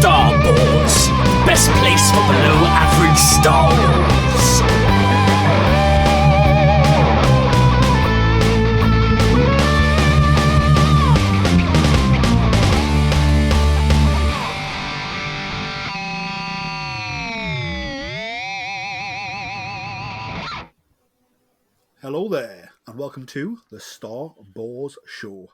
Star Wars, best place for below average Star Wars. Hello there, and welcome to the Star Wars Show,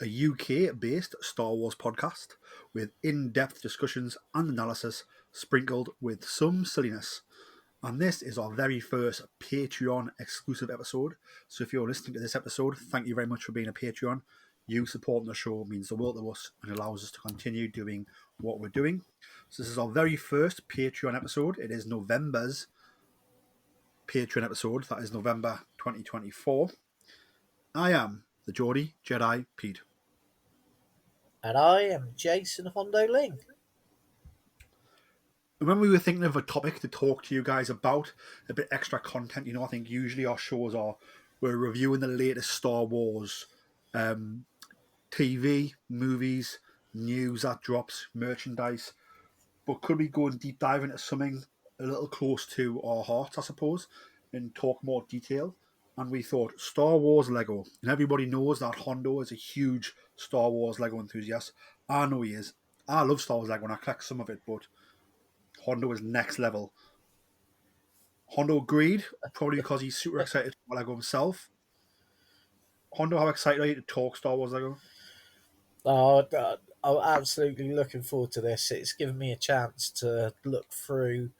a UK-based Star Wars podcast with in-depth discussions and analysis sprinkled with some silliness. And this is our very first Patreon exclusive episode. So if you're listening to this episode, thank you very much for being a Patreon. You supporting the show means the world to us and allows us to continue doing what we're doing. So this is our very first Patreon episode. It is November's Patreon episode. That is November 2024. I am the Geordie Jedi Pete. And I am Jason Hondo Ling. And when we were thinking of a topic to talk to you guys about, a bit extra content, I think usually our shows we're reviewing the latest Star Wars TV, movies, news that drops, merchandise. But could we go and deep dive into something a little close to our hearts, I suppose, and talk more detail? And we thought Star Wars Lego. And everybody knows that Hondo is a huge Star Wars Lego enthusiast. I know he is. I love Star Wars Lego and I collect some of it, but Hondo is next level. Hondo agreed, probably because he's super excited about Lego himself. Hondo, how excited are you to talk Star Wars Lego? Oh, I'm absolutely looking forward to this. It's given me a chance to look through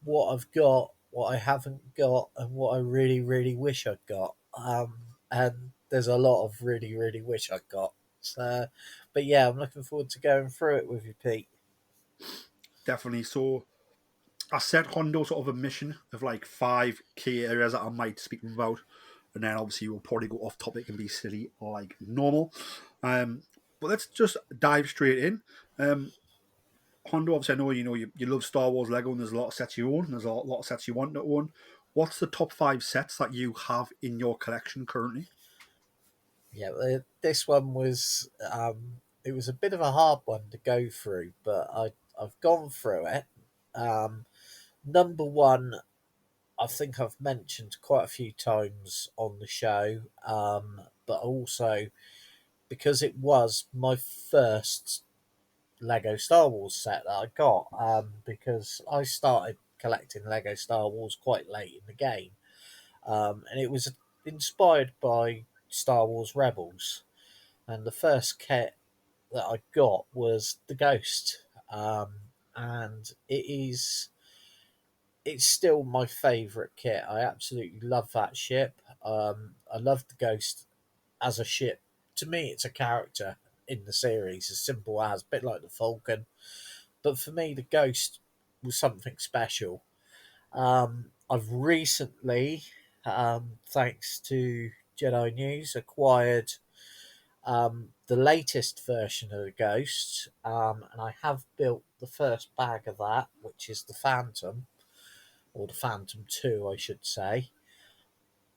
what I've got, what I haven't got, and what I really, really wish I'd got. And there's a lot of really, really wish I'd got. So, but yeah, I'm looking forward to going through it with you, Pete. Definitely. So I set Hondo sort of a mission of like 5 key areas that I might speak about. And then obviously we'll probably go off topic and be silly like normal. But let's just dive straight in. Hondo, obviously I know you love Star Wars Lego and there's a lot of sets you own. There's a lot of sets you want to own. What's the top 5 sets that you have in your collection currently? Yeah, this one was it was a bit of a hard one to go through, but I've gone through it. Number one, I think I've mentioned quite a few times on the show, but also because it was my first Lego Star Wars set that I got, because I started collecting Lego Star Wars quite late in the game, and it was inspired by Star Wars Rebels, and the first kit that I got was the Ghost, and it's still my favourite kit. I absolutely love that ship. I love the Ghost as a ship. To me, it's a character in the series, as simple as, a bit like the Falcon. But for me, the Ghost was something special. I've recently, thanks to Jedi News, acquired the latest version of the Ghost, and I have built the first bag of that, which is the Phantom, or the Phantom 2, I should say.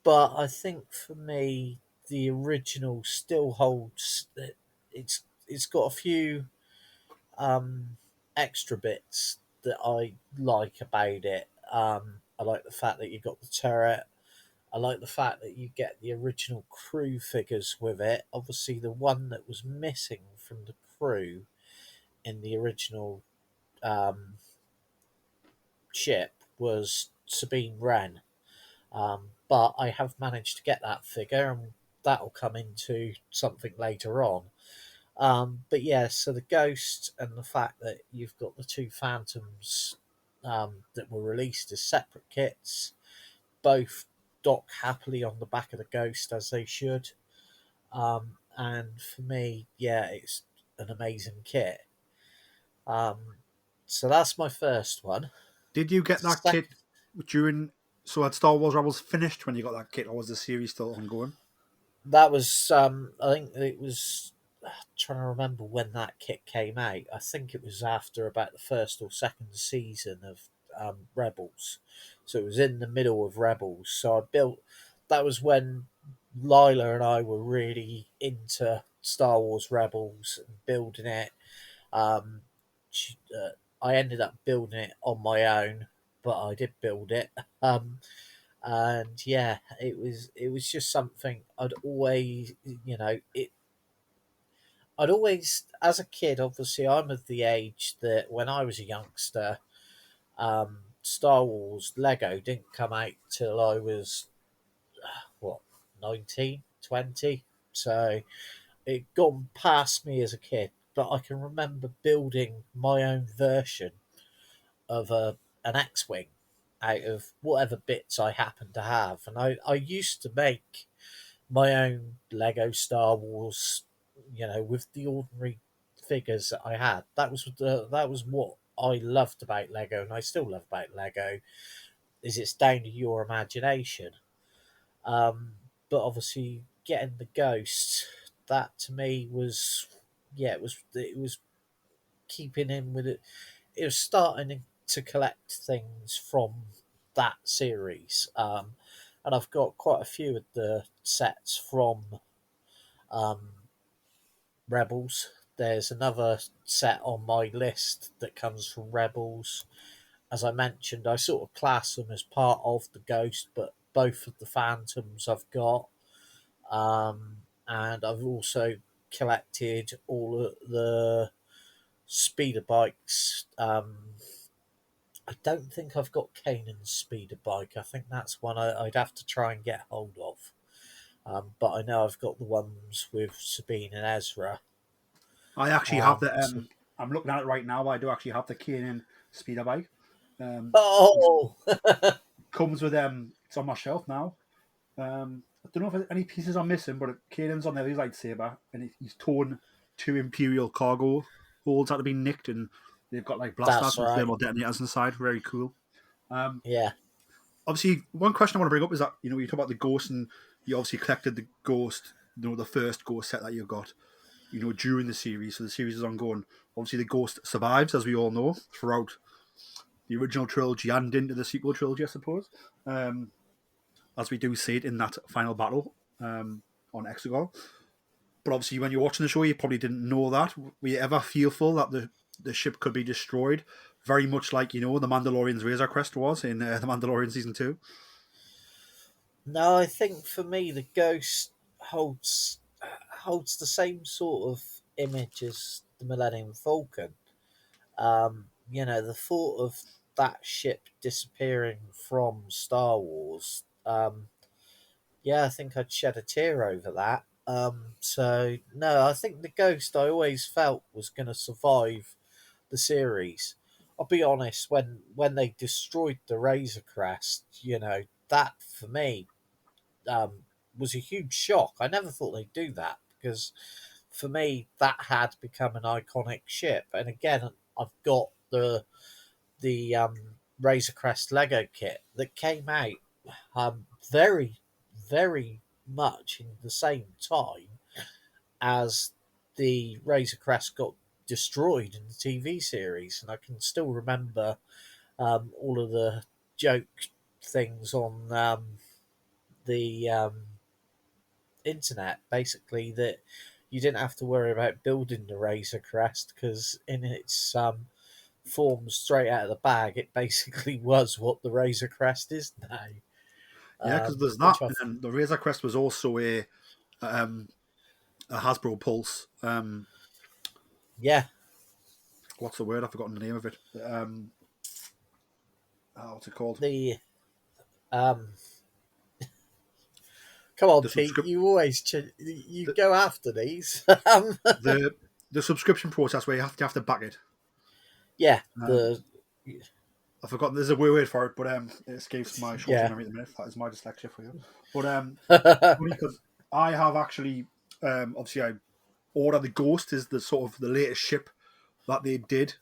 But I think for me, the original still holds. It's got a few extra bits that I like about it. I like the fact that you got the turret. I like the fact that you get the original crew figures with it. Obviously, the one that was missing from the crew in the original um, ship was Sabine Wren. But I have managed to get that figure, and that'll come into something later on. But yeah, so the Ghost and the fact that you've got the two Phantoms that were released as separate kits, both dock happily on the back of the Ghost as they should. And for me, yeah, it's an amazing kit. So that's my first one. Did you get that Sec- kit during... So had Star Wars Rebels finished when you got that kit, or was the series still ongoing? that was, I think it was, trying to remember when that kit came out. I think it was after about the first or second season of Rebels. So it was in the middle of Rebels. So I built, that was when Lila and I were really into Star Wars Rebels and building it. Um, I ended up building it on my own, but I did build it. And yeah, it was just something I'd always, I'd always, as a kid, obviously, I'm of the age that when I was a youngster, Star Wars Lego didn't come out till I was, what, 19, 20. So it gone past me as a kid. But I can remember building my own version of an X-Wing out of whatever bits I happened to have. And I used to make my own Lego Star Wars, with the ordinary figures that I had. That was what I loved about Lego, and I still love about Lego. Is it's down to your imagination. Um, but obviously, getting the ghosts, that to me was, yeah, it was keeping in with it. It was starting to collect things from that series. And I've got quite a few of the sets from um, Rebels. There's another set on my list that comes from Rebels. As I mentioned, I sort of class them as part of the Ghost, but both of the Phantoms I've got. And I've also collected all of the speeder bikes. I don't think I've got Kanan's speeder bike. I think that's one I'd have to try and get hold of. But I know I've got the ones with Sabine and Ezra. I actually have the. So, I'm looking at it right now. I do actually have the Kanan speeder bike. Um, oh, comes with It's on my shelf now. I don't know if any pieces are missing, but Kanan's on there. His lightsaber, and he's torn two Imperial cargo holds that have been nicked, and they've got like blasters that's and right. thermal detonators inside. Very cool. Yeah, Obviously, one question I want to bring up is that you talk about the ghost, and you obviously collected the ghost, the first ghost set that you got, during the series. So the series is ongoing. Obviously, the ghost survives, as we all know, throughout the original trilogy and into the sequel trilogy, I suppose. As we do see it in that final battle on Exegol. But obviously, when you're watching the show, you probably didn't know that. Were you ever fearful that the ship could be destroyed? Very much like, the Mandalorian's Razor Crest was in The Mandalorian Season 2. no, I think for me the Ghost holds the same sort of image as the Millennium Falcon. The thought of that ship disappearing from Star Wars. Yeah, I think I'd shed a tear over that. So no, I think the Ghost I always felt was going to survive the series. I'll be honest, when they destroyed the Razor Crest, that for me was a huge shock. I never thought they'd do that because for me that had become an iconic ship. And again, I've got the Razor Crest Lego kit that came out very, very much in the same time as the Razor Crest got destroyed in the TV series, and I can still remember all of the joke things on the internet. Basically, that you didn't have to worry about building the Razor Crest because in its form straight out of the bag, it basically was what the Razor Crest is now. Yeah, because there's that. Which I And the Razor Crest was also um, a Hasbro Pulse. yeah, What's the word? I've forgotten the name of it. What's it called? the um come on, The Pete. subscription. You always go after these. The subscription process where you have to back it. Yeah, Um, the I've forgotten. There's a word for it, but it escapes my short-term yeah. memory at the minute. That is my dyslexia for you. But funny because I have actually, obviously, I ordered the Ghost is the sort of the latest ship that they did,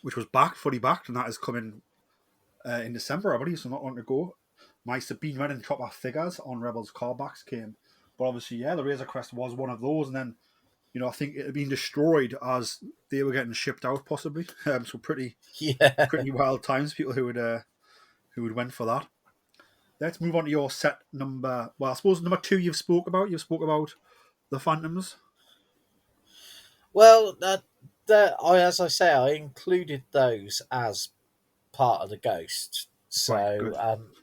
which was fully backed, and that is coming in December, I believe. So not long to go. My Sabine Wren and Chopper figures on Rebels carbacks came, but obviously, yeah, the Razor Crest was one of those, and then I think it had been destroyed as they were getting shipped out, possibly. So pretty Yeah. wild times. People who would went for that. Let's move on to your set number. Well, I suppose number 2 you've spoke about. You've spoke about the Phantoms. Well, as I say, I included those as part of the Ghost. Right, So good.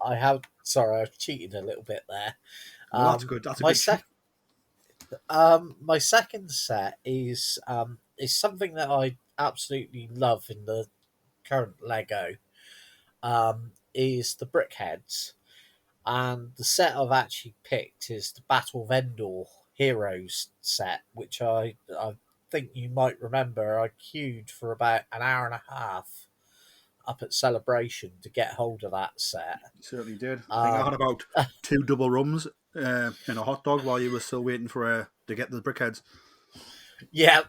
I have. Sorry, I've cheated a little bit there. No, that's good. That's a My good cheat. my second set is something that I absolutely love in the current Lego. Is the Brickheads, and the set I've actually picked is the Battle of Endor Heroes set, which I think you might remember I queued for about an hour and a half up at Celebration to get hold of that set. You certainly did. I think I had Um, about 2 double rums and a hot dog while you were still waiting for to get the brickheads. yeah,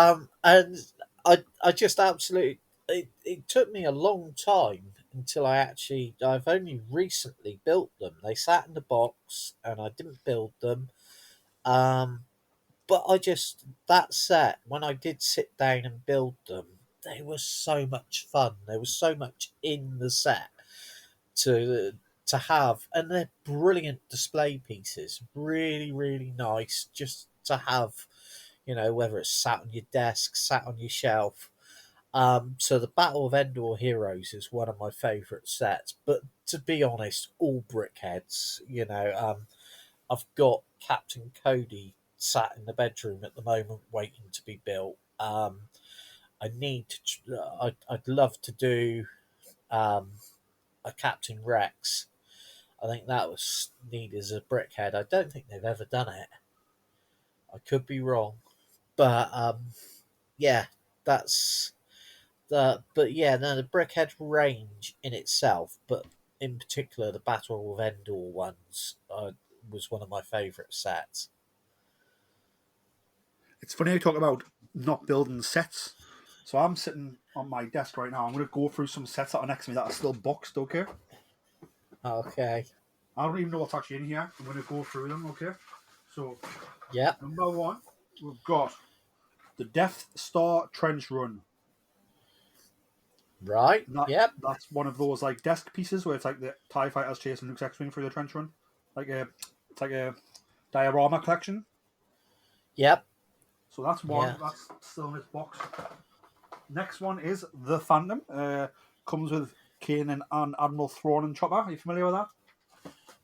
and I just absolutely it took me a long time until I've only recently built them. They sat in the box and I didn't build them. Um, but I just that set when I did sit down and build them, they were so much fun. There was so much in the set to to have, and they're brilliant display pieces. Really, really nice just to have. Whether it's sat on your desk, sat on your shelf. So the Battle of Endor Heroes is one of my favourite sets. But to be honest, all brickheads. I've got Captain Cody sat in the bedroom at the moment, waiting to be built. I need to. I'd love to do um, a Captain Rex. I think that was neat as a brickhead. I don't think they've ever done it. I could be wrong, but yeah, that's the. But yeah, no, the brickhead range in itself, but in particular the Battle of Endor ones, was one of my favourite sets. It's funny you talk about not building sets. So I'm sitting on my desk right now. I'm going to go through some sets that are next to me that are still boxed, okay? Okay. I don't even know what's actually in here. I'm going to go through them, okay? So, Yep. number one, we've got the Death Star Trench Run. Right. And Yep. that's one of those like desk pieces where it's like the TIE fighters chasing Luke's X-wing through the trench run. It's like a diorama collection. Yep. So that's one. Yeah. That's still in its box. Next one is the Phantom. Comes with Kanan and Admiral Thrawn and Chopper. Are you familiar with that?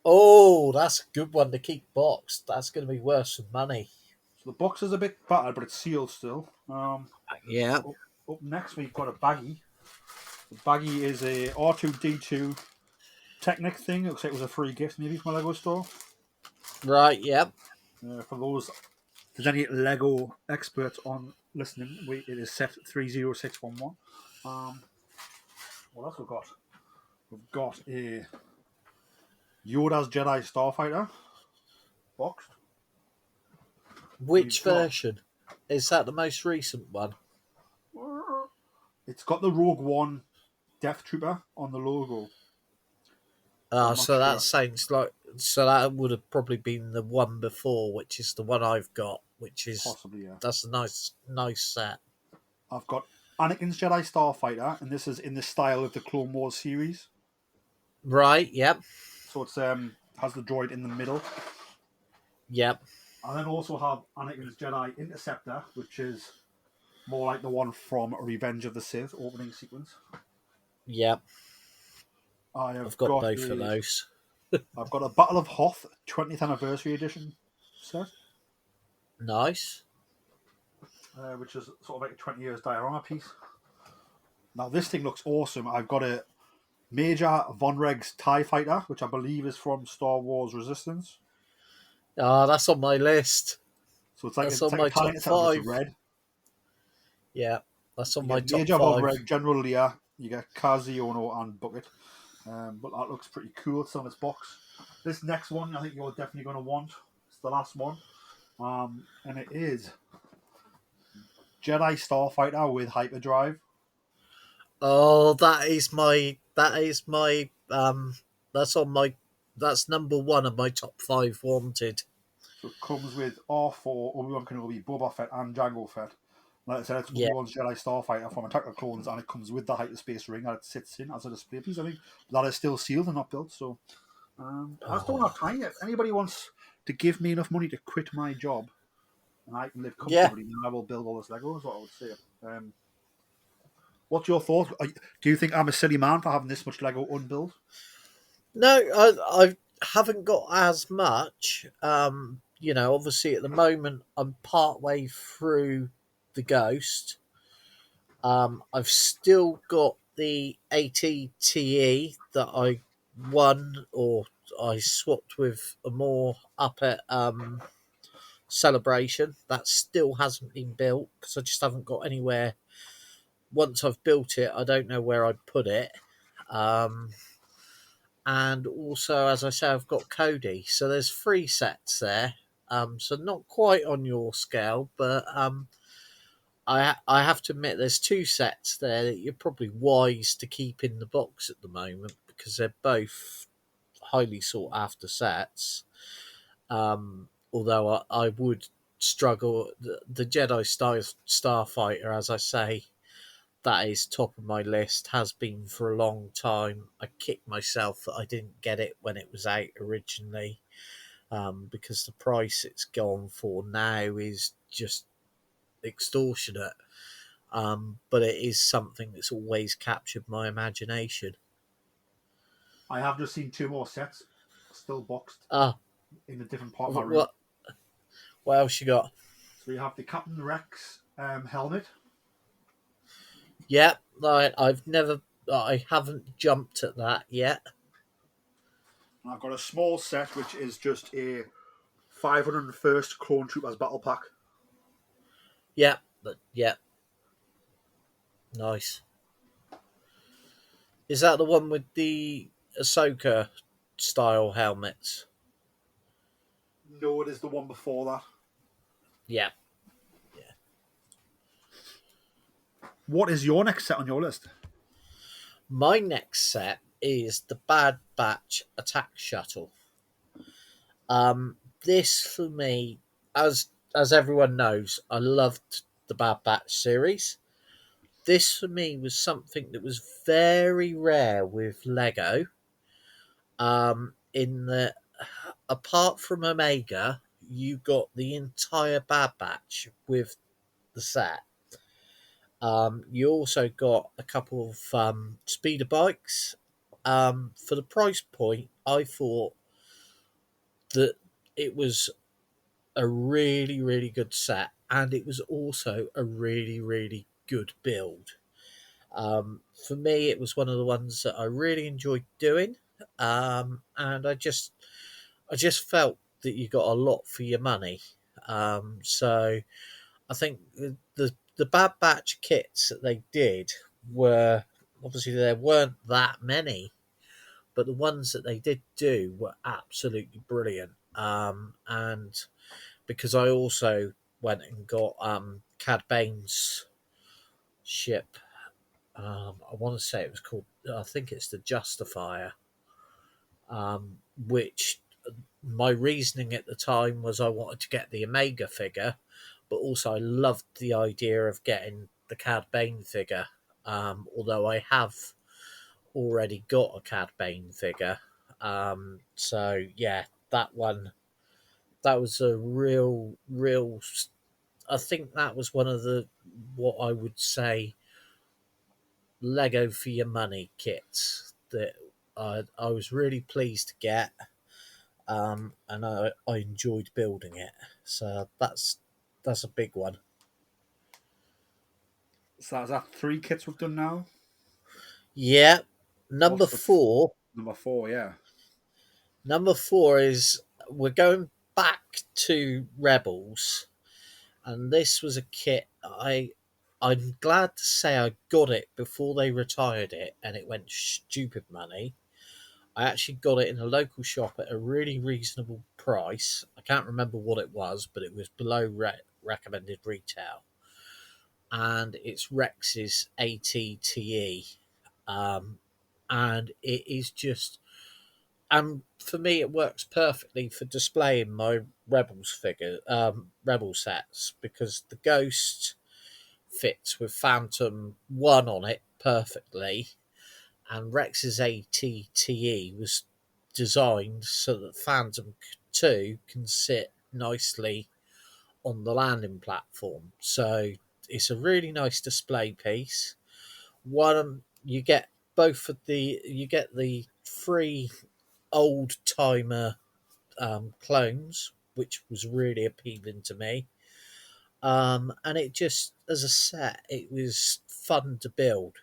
Oh, that's a good one to keep boxed. That's going to be worth some money. So the box is a bit battered, but it's sealed still. Yeah. Up next, we've got a baggie. The baggie is a R2D2 Technic thing. It looks like it was a free gift, maybe from a Lego store. Right. Yep. For those, if there's any Lego experts on listening, it is set 30611. What else we've got? We've got a Yoda's Jedi Starfighter boxed. Which We've got- version? Is that the most recent one? It's got the Rogue One Death Trooper on the logo. Ah, I'm not so that sure. sounds like that would have probably been the one before, which is the one I've got, which is Possibly, yeah. that's a nice set. I've got Anakin's Jedi Starfighter, and this is in the style of the Clone Wars series. Right. Yep. So it's has the droid in the middle. Yep. I then also have Anakin's Jedi Interceptor, which is more like the one from Revenge of the Sith opening sequence. Yep. I've got both of those. I've got a Battle of Hoth 20th Anniversary Edition set, Nice. which is sort of like a 20 years diorama piece. Now this thing looks awesome. I've got a Major Von Reg's TIE Fighter, which I believe is from Star Wars Resistance. Ah, that's on my list. So it's like That's a on my top tiny set, but it's 5. red. Yeah, that's on You my get top Major Von 5. Reg, General Leia, you get Kazi Ono and Bucket. But that looks pretty cool. It's on its box. This next one, I think you're definitely going to want. It's the last one. And it is Jedi Starfighter with hyperdrive. Oh, that's number 1 of my top 5 wanted. So it comes with R4, Obi-Wan Kenobi, Boba Fett, and Jango Fett. Like I said, it's Yeah. Obi-Wan's Jedi Starfighter from Attack of the Clones, and it comes with the hyperspace ring that it sits in as a display piece, I think. But that is still sealed and not built, so I just don't have time yet. If anybody wants to give me enough money to quit my job, and I can live Yeah. comfortably, then I will build all this Lego. Is what I would say. What's your thoughts? Do you think I'm a silly man for having this much Lego unbuilt? No, I haven't got as much. Obviously at the moment I'm part way through the Ghost. I've still got the ATTE that I won or I swapped with a more up at Celebration. That still hasn't been built because I just haven't got anywhere. Once I've built it, I don't know where I'd put it. Um, and also, as I say, I've got Cody. So there's 3 sets there. So not quite on your scale, but I have to admit there's 2 sets there that you're probably wise to keep in the box at the moment because they're both highly sought after sets. Although I would struggle, the Jedi Starfighter, as I say, that is top of my list, has been for a long time. I kicked myself that I didn't get it when it was out originally, because the price it's gone for now is just extortionate. But it is something that's always captured my imagination. I have just seen 2 more sets still boxed Ah, in a different part of my room. what else you got? So you have the Captain Rex helmet. Yeah, I haven't jumped at that yet. And I've got a small set which is just a 501st Clone Troopers battle pack. Yeah, nice. Is that the one with the Ahsoka style helmets? No, it is the one before that. Yeah. What is your next set on your list? My next set is the Bad Batch Attack Shuttle. This for me, as everyone knows, I loved the Bad Batch series. This for me was something that was very rare with Lego. In that, apart from Omega, you got the entire Bad Batch with the set. You also got a couple of speeder bikes. For the price point, I thought that it was a really, really good set, and it was also a really, really good build. For me, it was one of the ones that I really enjoyed doing, and I just felt that you got a lot for your money. So I think the Bad Batch kits that they did were, obviously there weren't that many, but the ones that they did do were absolutely brilliant. And because I also went and got Cad Bane's ship. I want to say it was called. I think it's the Justifier. Which my reasoning at the time was I wanted to get the Omega figure, but also I loved the idea of getting the Cad Bane figure. Although I have already got a Cad Bane figure. So yeah, that was a real. I think that was one of the, what I would say, Lego for your money kits that I was really pleased to get, and I enjoyed building it. So that's a big one. So is that 3 kits we've done now? Yeah, number What's the four. number 4? Yeah. Number four is, we're going back to Rebels, and this was a kit I'm glad to say I got it before they retired it, and it went stupid money. I actually got it in a local shop at a really reasonable price. I can't remember what it was, but it was below recommended retail. And it's Rex's ATTE. And it is just, and for me, it works perfectly for displaying my Rebel sets, because the Ghost fits with Phantom 1 on it perfectly, and Rex's ATTE was designed so that Phantom 2 can sit nicely on the landing platform. So it's a really nice display piece. One, you get the three old timer clones, which was really appealing to me. And it just, as a set, it was fun to build.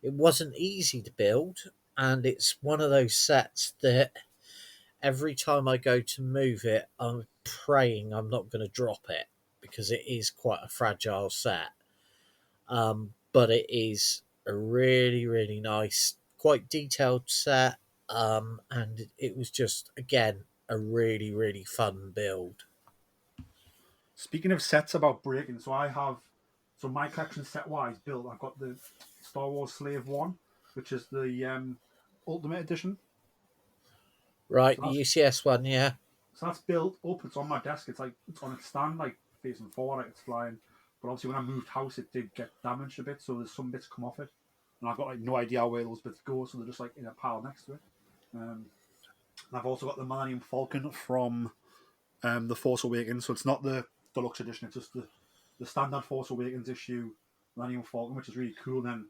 It wasn't easy to build, and it's one of those sets that every time I go to move it, I'm praying I'm not going to drop it because it is quite a fragile set. But it is a really, really nice, quite detailed set. And it was just, again, a really, really fun build. Speaking of sets about breaking, so my collection set wise built. I've got the Star Wars Slave One, which is the Ultimate Edition. Right, So the that's, UCS one, yeah. so that's built up. It's on my desk. It's on its stand, like facing forward, like it's flying. But obviously, when I moved house, it did get damaged a bit. So there's some bits come off it, and I've got like no idea where those bits go. So they're just like in a pile next to it. And I've also got the Millennium Falcon from the Force Awakens. So it's not the deluxe edition. It's just the standard Force Awakens issue Millennium Falcon, which is really cool. And then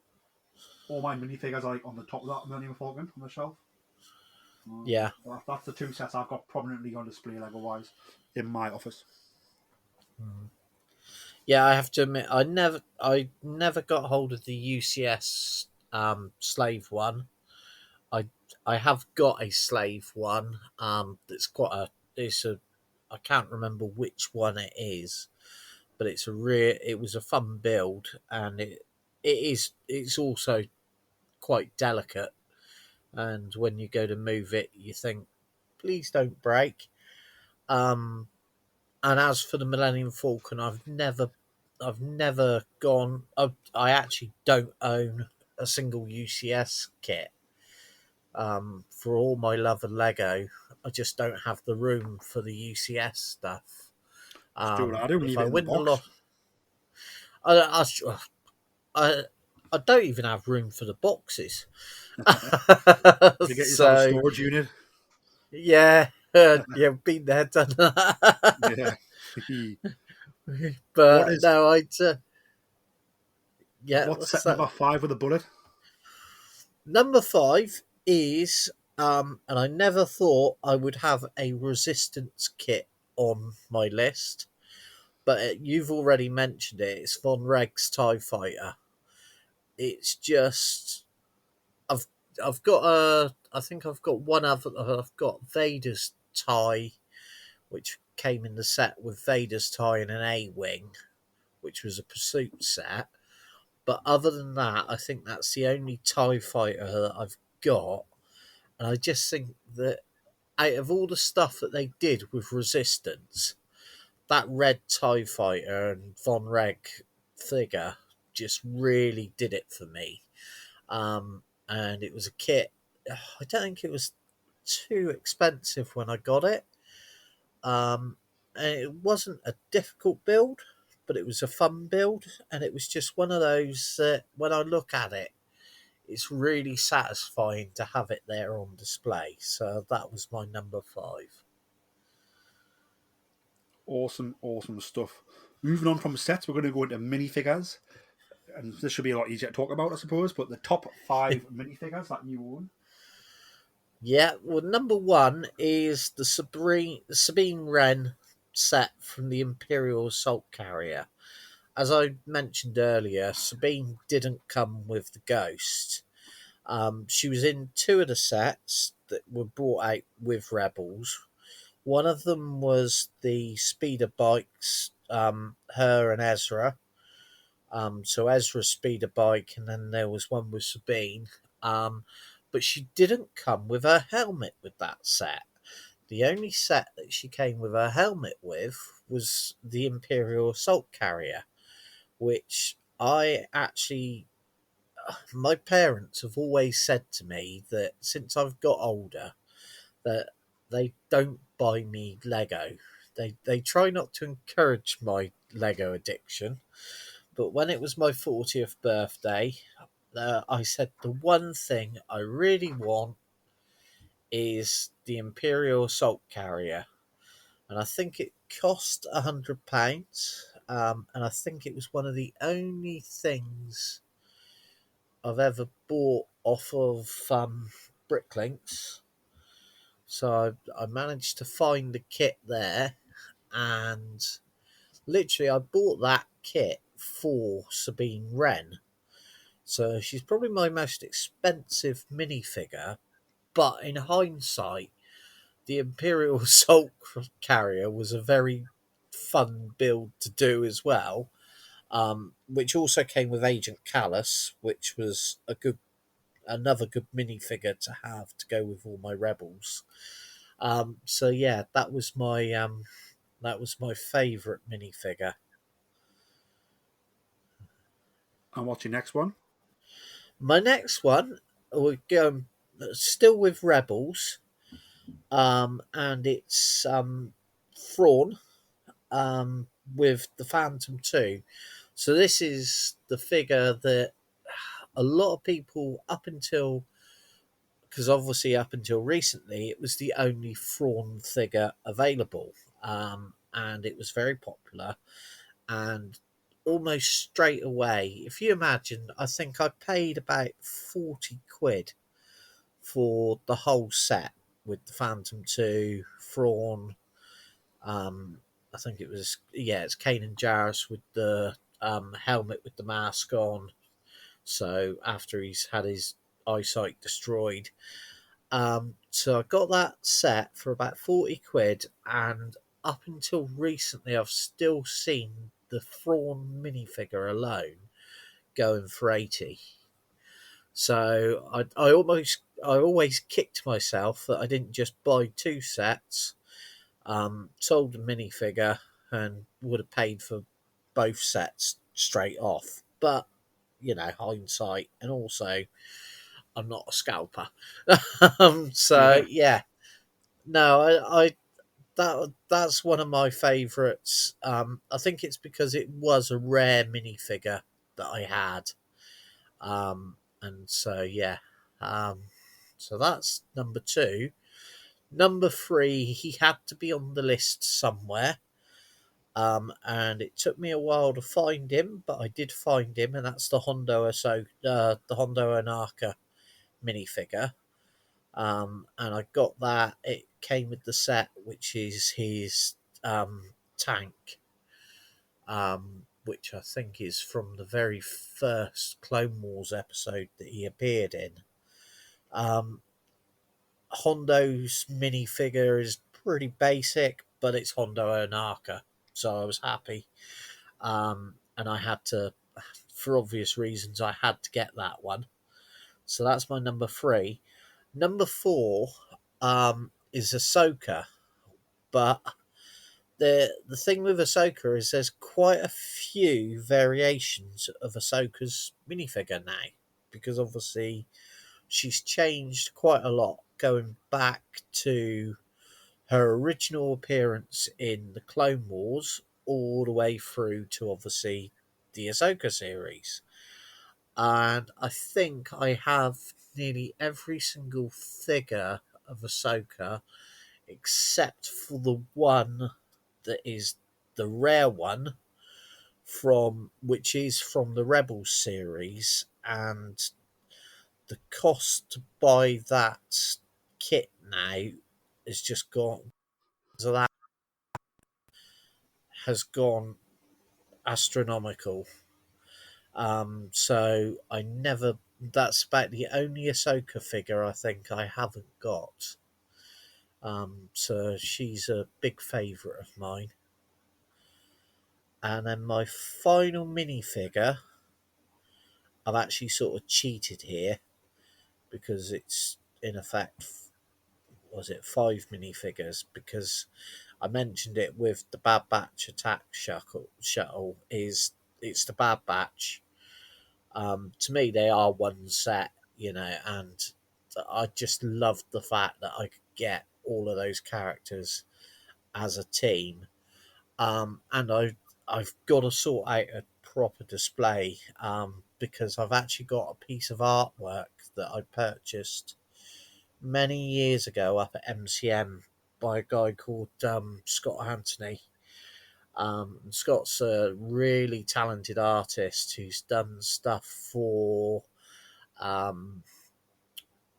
all my minifigures are like on the top of that Millennium Falcon on the shelf. Yeah. That's the two sets I've got prominently on display Lego wise in my office. Yeah, I have to admit, I never got hold of the UCS slave one. I have got a slave one. That's I can't remember which one it is, but it was a fun build, and it's also quite delicate. And when you go to move it, you think, please don't break. Um, and as for the Millennium Falcon, I've never gone. I actually don't own a single UCS kit. For all my love of Lego, I just don't have the room for the UCS stuff. Just do what I do, If leave I it in the win the box. lot, I, I, I don't even have room for the boxes. You get yourself a So storage unit. yeah, yeah, been there, done that. Yeah. what But is no, yeah. what's What's set that? number 5 with a bullet? Number 5 is, and I never thought I would have a resistance kit on my list, but you've already mentioned it. It's Von Reg's TIE Fighter. It's just, I've, I think I've got one other, I've got Vader's TIE, which came in the set with Vader's TIE and an A-Wing, which was a pursuit set. But other than that, I think that's the only TIE fighter that I've got. And I just think that out of all the stuff that they did with Resistance, that red TIE fighter and Von Reg figure just really did it for me. And it was a kit. I don't think it was too expensive when I got it. And it wasn't a difficult build, but it was a fun build, and it was just one of those that when I look at it, it's really satisfying to have it there on display. So that was my number 5. Awesome stuff. Moving on from sets, we're going to go into minifigures. And this should be a lot easier to talk about, I suppose. But the top 5 minifigures that you own. Yeah, well, number 1 is the Sabine Wren set from the Imperial Assault Carrier. As I mentioned earlier, Sabine didn't come with the Ghost. She was in 2 of the sets that were brought out with Rebels. One of them was the speeder bikes, her and Ezra. So Ezra's speeder bike, and then there was one with Sabine. But she didn't come with her helmet with that set. The only set that she came with her helmet with was the Imperial Assault Carrier, which my parents have always said to me that since I've got older, that they don't buy me Lego. They try not to encourage my Lego addiction, but when it was my 40th birthday, I said the one thing I really want is the Imperial Assault Carrier. and I think it cost £100. And I think it was one of the only things I've ever bought off of Bricklinks. So I managed to find the kit there, and literally I bought that kit for Sabine Wren. So she's probably my most expensive minifigure, but in hindsight, the Imperial Assault Carrier was a very fun build to do as well, which also came with Agent Callus, which was another good minifigure to have to go with all my rebels. So yeah, that was my favourite minifigure. And what's your next one? My next one, we're going still with rebels, and it's Thrawn, with the Phantom 2. So this is the figure that a lot of people, because obviously up until recently, it was the only Thrawn figure available, and it was very popular. And almost straight away, if you imagine, I think I paid about 40 quid for the whole set with the Phantom 2, Thrawn. I think it's Kanan Jarrus with the helmet with the mask on. So after he's had his eyesight destroyed. So I got that set for about 40 quid, and up until recently, I've still seen the Thrawn minifigure alone going for 80. So I always kicked myself that I didn't just buy two sets, sold the minifigure, and would have paid for both sets straight off. But, hindsight, and also I'm not a scalper. So, yeah. No, that's one of my favourites. I think it's because it was a rare minifigure that I had. And so, yeah. So that's number 2. Number 3, he had to be on the list somewhere. And it took me a while to find him, but I did find him, and that's the Hondo Anaka minifigure. And I got that. It came with the set, which is his tank, which I think is from the very first Clone Wars episode that he appeared in. Hondo's minifigure is pretty basic, but it's Hondo Anaka, so I was happy. And I had to, for obvious reasons, I had to get that one. So that's my number 3. Number 4 is Ahsoka, but the thing with Ahsoka is there's quite a few variations of Ahsoka's minifigure now, because obviously she's changed quite a lot, going back to her original appearance in the Clone Wars all the way through to obviously the Ahsoka series. And I think I have nearly every single figure of Ahsoka except for the one that is the rare one which is from the Rebels series, and the cost to buy that kit now has just gone, so that has gone astronomical. So that's about the only Ahsoka figure I think I haven't got. So she's a big favourite of mine. And then my final minifigure, I've actually sort of cheated here, because it's in effect, was it 5 minifigures? Because I mentioned it with the Bad Batch attack shuttle. It's the Bad Batch. To me, they are one set, and I just loved the fact that I could get all of those characters as a team. And I've got to sort out a proper display, because I've actually got a piece of artwork that I purchased many years ago up at MCM by a guy called Scott Anthony. Scott's a really talented artist who's done stuff for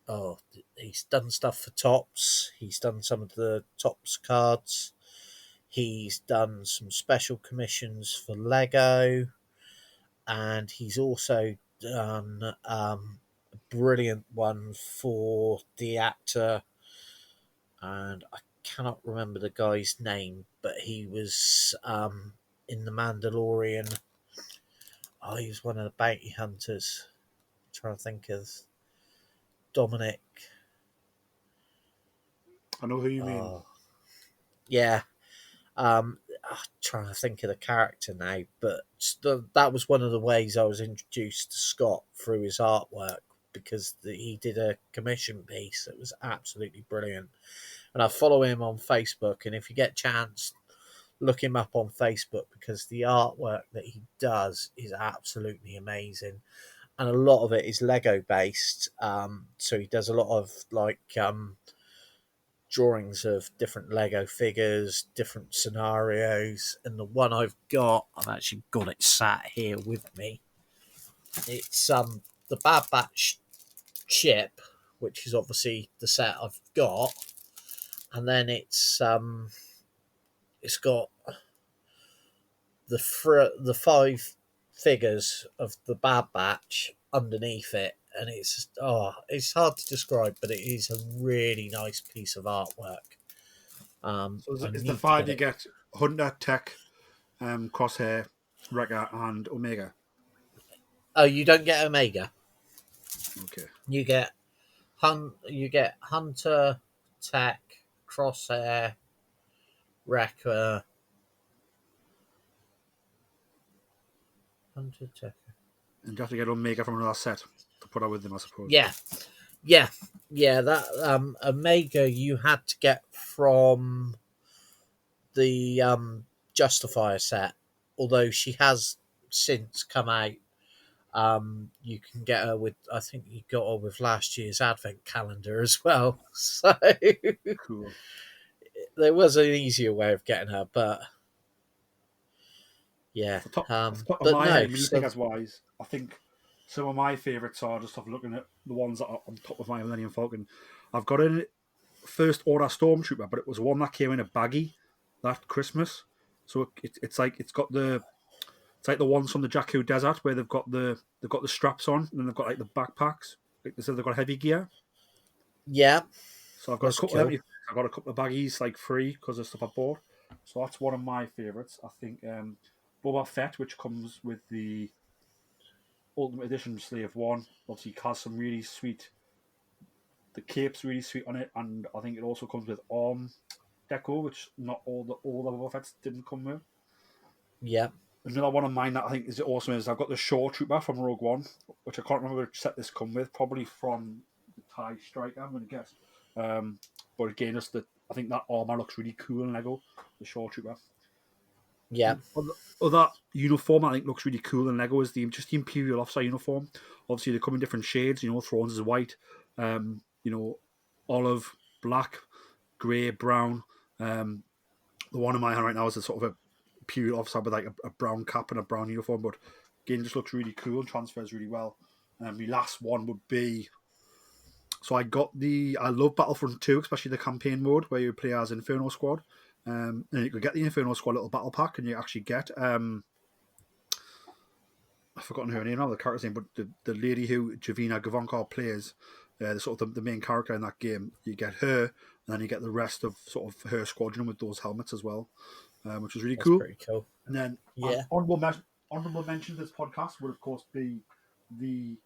oh, he's done stuff for Tops. He's done some of the Tops cards. He's done some special commissions for Lego, and he's also done a brilliant one for the actor, and I cannot remember the guy's name, but he was in The Mandalorian. Oh, he was one of the bounty hunters. I'm trying to think of Dominic. I know who you mean. Yeah. I'm trying to think of the character now, but that was one of the ways I was introduced to Scott through his artwork, because he did a commission piece that was absolutely brilliant. And I follow him on Facebook, and if you get a chance, look him up on Facebook, because the artwork that he does is absolutely amazing. And a lot of it is Lego based. So he does a lot of drawings of different Lego figures, different scenarios, and the one I've actually got it sat here with me. It's the Bad Batch ship, which is obviously the set I've got, and then it's got the 5 figures of the Bad Batch underneath it, and it's hard to describe, but it is a really nice piece of artwork. So is the 5 you get Hunter, Tech, Crosshair, Wrecker, and Omega? Oh, you don't get Omega. Okay. You get Hunter, Tech, Crosshair, Wrecker, Hunter, Tech. And you have to get Omega from another set to put out with them, I suppose. Yeah. That Omega you had to get from the Justifier set, although she has since come out. You can get her with, I think you got her with last year's advent calendar as well. So Cool. there was an easier way of getting her, but yeah. Top of but my no, head, minifigures wise, I think some of my favourites are just off looking at the ones that are on top of my Millennium Falcon. I've got a first order Stormtrooper, but it was one that came in a baggie that Christmas. So it's like it's got the the ones from the Jakku Desert where they've got the straps on, and then they've got like the backpacks. Like they said, they've got heavy gear. Yeah. So I've got That's a couple. cool. I've got a couple of baggies like free because of stuff I bought. So that's one of my favourites. I think Boba Fett, which comes with the Ultimate Edition Slave 1, obviously has some really sweet. The cape's really sweet on it, and I think it also comes with arm deco, which not all the Boba Fett's didn't come with. Yeah. Another one of mine that I think is awesome is I've got the Shore Trooper from Rogue One, which I can't remember which set this come with. Probably from the TIE Striker, I'm going to guess. But again, I think that armor looks really cool in Lego, the Shore Trooper. Yeah. Other uniform I think looks really cool in Lego is the Imperial Officer uniform. Obviously, they come in different shades. Thrones is white, olive, black, grey, brown. The one in my hand right now is a sort of a Imperial Officer with like a brown cap and a brown uniform, but again, just looks really cool and transfers really well. And the last one would be. So I love Battlefront 2, especially the campaign mode where you play as Inferno Squad. And you could get the Inferno Squad little battle pack, and you actually get I've forgotten her name now, the character's name, but the lady who Javina Gavankar plays, the main character in that game. You get her, and then you get the rest of sort of her squadron with those helmets as well, which is really cool. Pretty cool. And then Yeah. honorable mention of this podcast would of course be the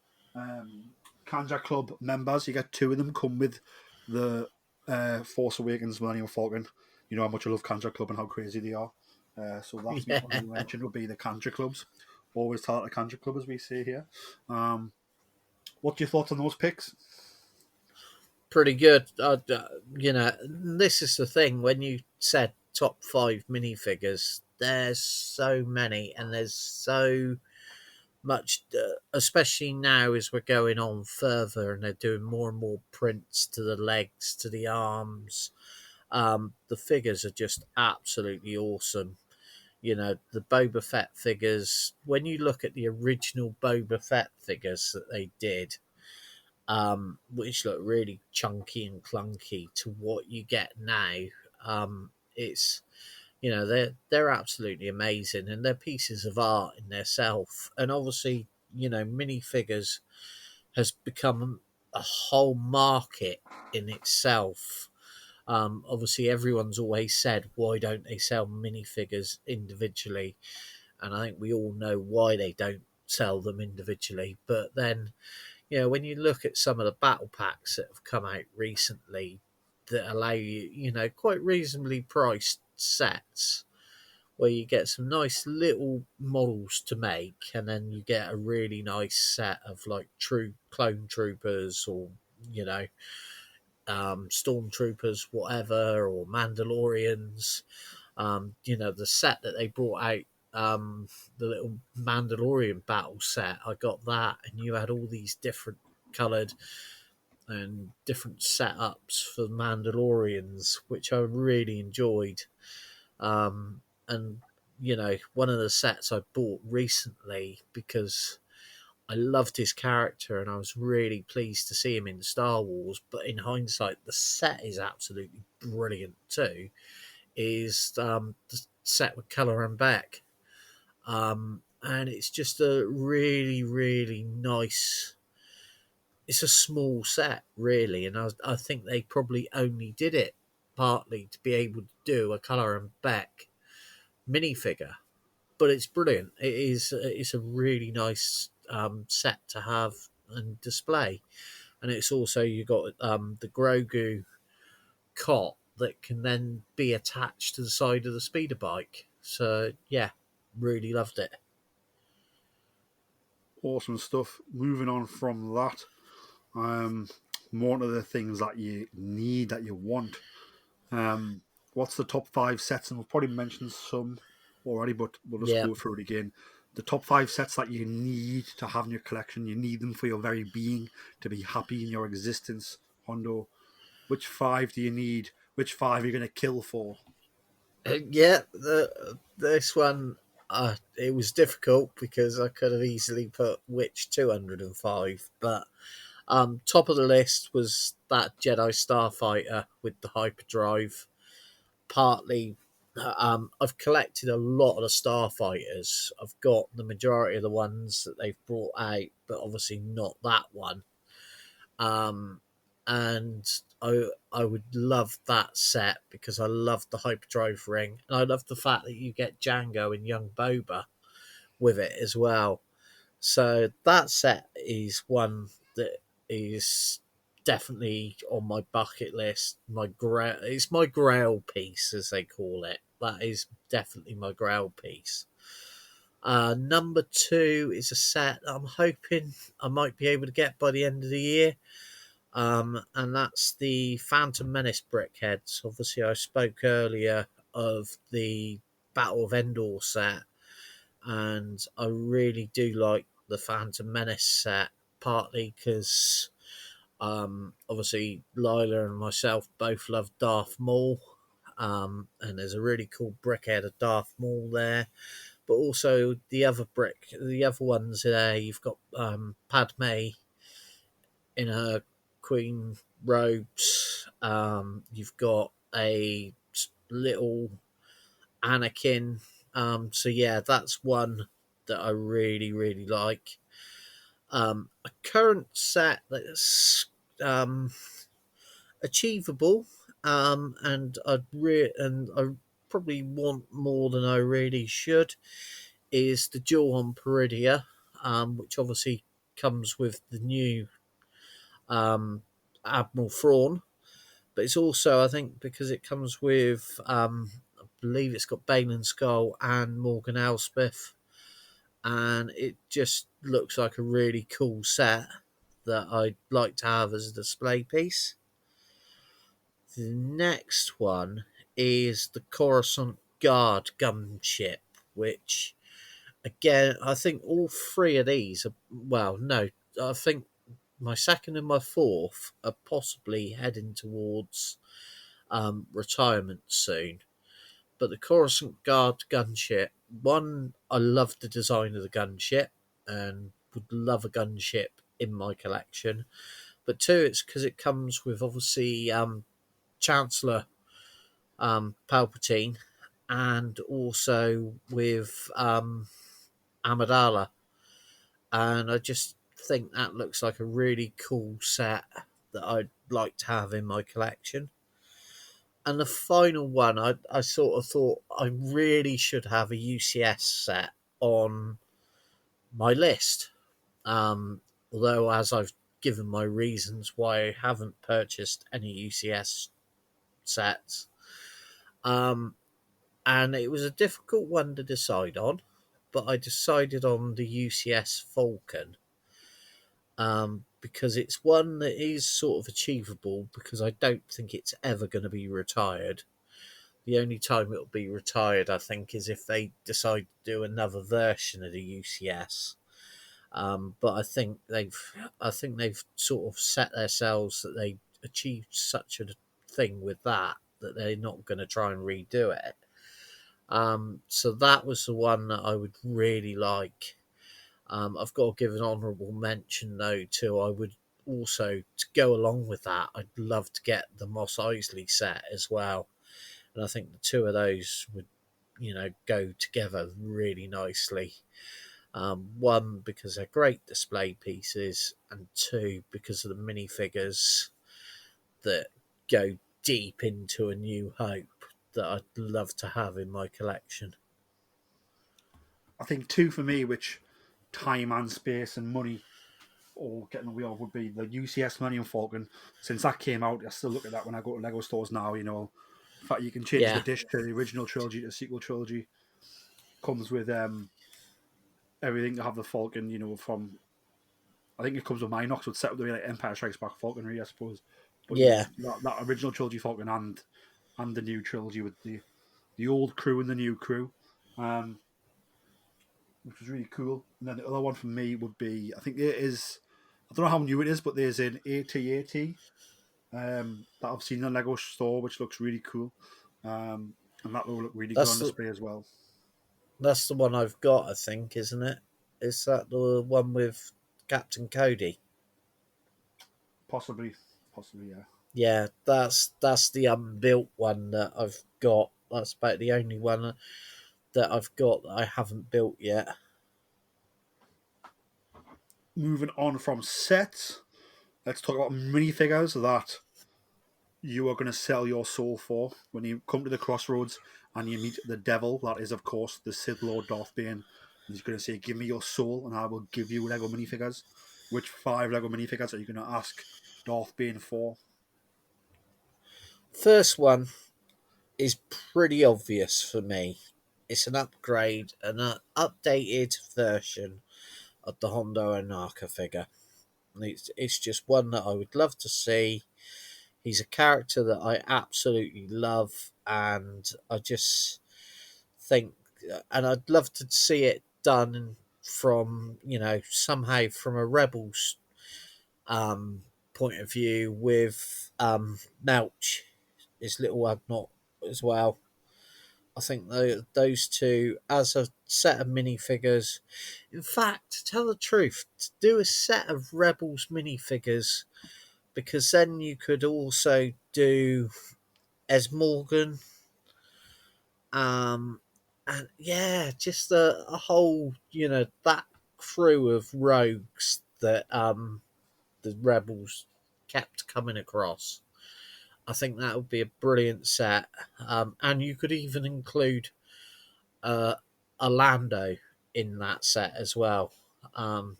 Kanja Club members. You get 2 of them come with the Force Awakens Millennium Falcon. You know how much I love Kanja Club and how crazy they are. So that's the honorable mention would be the Kanja Clubs. Always tell it the Kanja Club, as we say here. What's your thoughts on those picks? Pretty good. This is the thing. When you said top 5 minifigures, there's so many, and there's so much, especially now as we're going on further and they're doing more and more prints to the legs, to the arms. The figures are just absolutely awesome. You know, the Boba Fett figures, when you look at the original Boba Fett figures that they did, which look really chunky and clunky, to what you get now, it's, you know, they're absolutely amazing, and they're pieces of art in themselves. And obviously, you know, minifigures has become a whole market in itself. Obviously, everyone's always said, why don't they sell minifigures individually? And I think we all know why they don't sell them individually. But then, you know, when you look at some of the battle packs that have come out recently that allow you, you know, quite reasonably priced sets where you get some nice little models to make, and then you get a really nice set of like true clone troopers, or, you know, stormtroopers, whatever, or Mandalorians. You know, the set that they brought out, the little Mandalorian battle set, I got that, and you had all these different coloured and different setups for Mandalorians, which I really enjoyed. And you know, one of the sets I bought recently because I loved his character and I was really pleased to see him in Star Wars. But in hindsight, the set is absolutely brilliant too. Is the set with Colour and Beck, and it's just a really, really nice. It's a small set, really, and I think they probably only did it partly to be able to do a Colour and Beck minifigure, but it's brilliant. It is. It's a really nice set to have and display, and it's also you got the Grogu cot that can then be attached to the side of the speeder bike. So yeah, really loved it. Awesome stuff. Moving on from that, um, more of the things that you need, that you want. What's the top five sets? And we've probably mentioned some already, but we'll just Yeah. go through it again. The top five sets that you need to have in your collection. You need them for your very being, to be happy in your existence. Hondo, which five do you need? Which five are you going to kill for? Yeah, this one, it was difficult because I could have easily put which 205, but top of the list was that Jedi Starfighter with the hyperdrive. Partly, I've collected a lot of the Starfighters. I've got the majority of the ones that they've brought out, but obviously not that one. Um, and I would love that set because I love the hyperdrive ring, and I love the fact that you get Django and young Boba with it as well. So that set is one that is definitely on my bucket list. It's my grail piece, as they call it. That is definitely my grail piece. Number two is a set that I'm hoping I might be able to get by the end of the year. And that's the Phantom Menace brickheads. Obviously, I spoke earlier of the Battle of Endor set, and I really do like the Phantom Menace set, partly because obviously Lila and myself both love Darth Maul, and there's a really cool brickhead of Darth Maul there. But also the other ones there, you've got Padme in her queen robes. You've got a little Anakin. So yeah, that's one that I really, really like. A current set that's achievable, and I probably want more than I really should, is the Dual Peridia, which obviously comes with the new Admiral Thrawn, but it's also, I think, because it comes with, I believe it's got Bane Skull and Morgan Elspeth, and it just looks like a really cool set that I'd like to have as a display piece. The next one is the Coruscant Guard gunship, which, again, I think all three of these are, well, no, I think my second and my fourth are possibly heading towards retirement soon. But the Coruscant Guard gunship, one, I love the design of the gunship and would love a gunship in my collection. But two, it's because it comes with obviously Chancellor Palpatine and also with Amidala. And I just think that looks like a really cool set that I'd like to have in my collection. And the final one, I sort of thought I really should have a UCS set on my list. Although, as I've given my reasons why I haven't purchased any UCS sets, and it was a difficult one to decide on, but I decided on the UCS Falcon. Because it's one that is sort of achievable because I don't think it's ever going to be retired. The only time it'll be retired, I think, is if they decide to do another version of the UCS. But I think they've sort of set themselves that they achieved such a thing with that they're not going to try and redo it. So that was the one that I would really like. I've got to give an honourable mention though too. I would also, to go along with that, I'd love to get the Mos Eisley set as well, and I think the two of those would, go together really nicely. One, because they're great display pieces, and two, because of the minifigures that go deep into A New Hope that I'd love to have in my collection. I think two for me, which time and space and money all getting away of, would be the UCS Millennium Falcon. Since that came out, I still look at that when I go to Lego stores now. The fact you can change the dish to the original trilogy to the sequel trilogy comes with everything to have the Falcon. From I think it comes with Minox, would set up the way like Empire Strikes Back falconry, I suppose. But that original trilogy Falcon and the new trilogy with the old crew and the new crew. Which was really cool. And then the other one for me would be, I think there is, I don't know how new it is, but there's an AT-AT that I've seen in the Lego store, which looks really cool. And that will look really good on display as well. That's the one I've got, I think, isn't it? Is that the one with Captain Cody? Possibly, yeah. Yeah, that's the unbuilt one that I've got. That's about the only one that I've got that I haven't built yet. Moving on from sets, let's talk about minifigures that you are going to sell your soul for when you come to the crossroads and you meet the devil. That is, of course, the Sith Lord Darth Bane. He's going to say, "Give me your soul, and I will give you Lego minifigures." Which 5 Lego minifigures are you going to ask Darth Bane for? First one is pretty obvious for me. It's an upgrade, an updated version of the Hondo Ohnaka figure. It's just one that I would love to see. He's a character that I absolutely love, and I just think, and I'd love to see it done from, somehow from a Rebels point of view with Melch, his little Ugnaught as well. I think those two as a set of minifigures. In fact, to tell the truth, to do a set of Rebels minifigures, because then you could also do Es Morgan, and just a whole that crew of rogues that the Rebels kept coming across. I think that would be a brilliant set, and you could even include a Lando in that set as well.